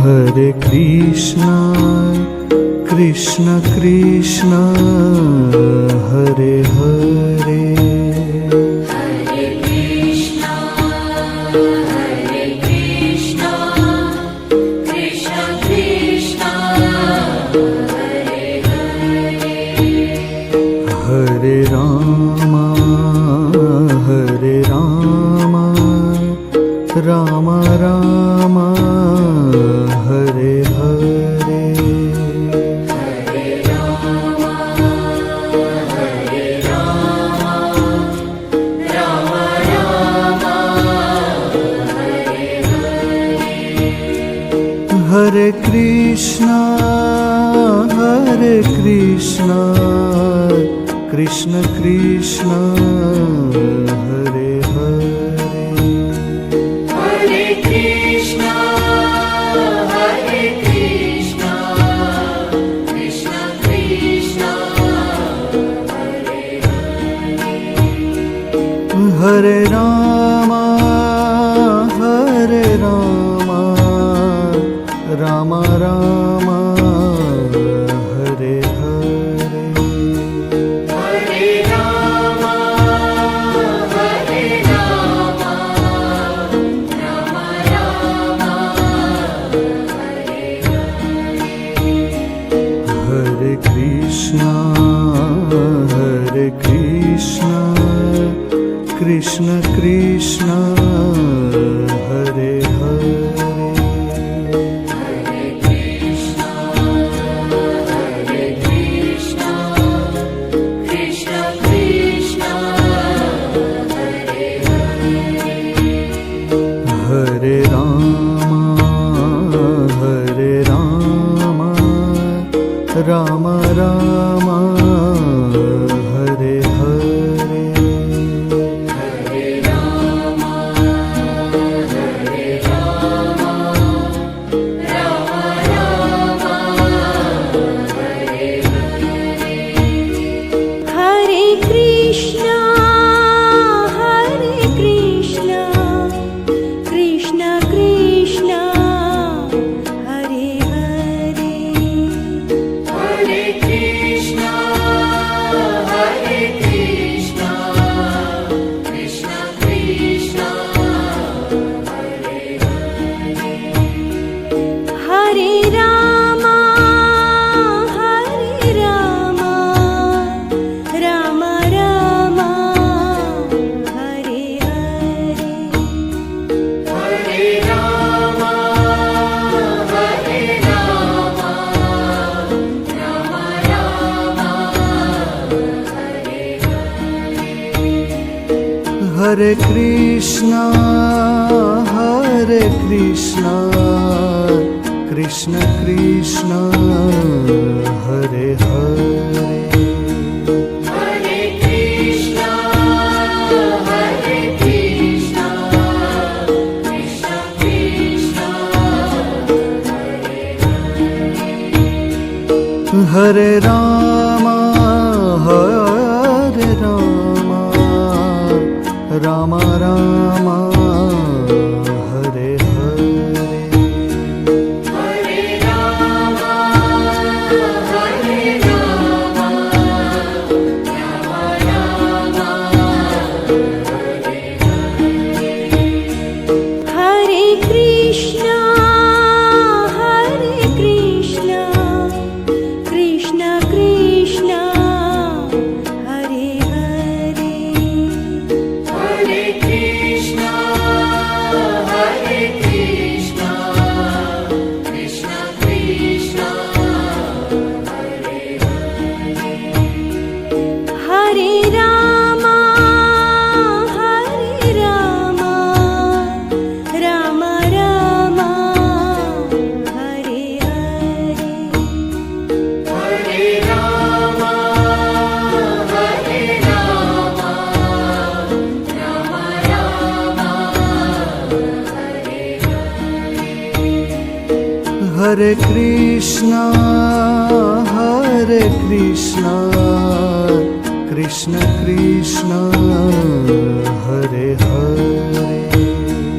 Hare Krishna, Krishna Krishna, Hare Hare. Hare Krishna, Krishna Krishna, Hare Hare. Hare Rama, Rama Rama, Hare Hare. Hare Rama, Rama Rama, Hare Hare. Hare Krishna, Krishna Krishna, Hare Hare. Hare Krishna, Krishna Krishna, Hare Hare. Hare Rama, Rama Rama, Hare Hare. Hare Rama, Rama Rama, Hare Hare. Hare Krishna, Krishna Krishna, Hare Hare. Hare Krishna, Krishna Krishna, Hare Hare. Hare Rama, Rama Rama, Hare Hare. Hare Rama, Rama Rama, Hare Hare. Hare Krishna, Krishna Krishna, Hare Hare. Hare Krishna, Krishna Krishna, Hare Hare. Hare Rama, Rama Rama, Hare Hare. Hare Rama, Rama Rama, Hare Hare. Hare Krishna, Krishna Krishna, Hare Hare. Hare Krishna, Krishna Krishna, Hare Hare. Hare Rama, Rama Rama, Hare Hare. Hare Rama, Rama Rama, Hare Hare. Hare Krishna, Krishna Krishna, Hare Hare. Hare Krishna, Krishna Krishna, Hare Hare. Hare Rama, Rama Rama, Hare Hare. Hare Rama, Rama Rama, Hare Hare. Hare Krishna, Krishna Krishna, Hare Hare.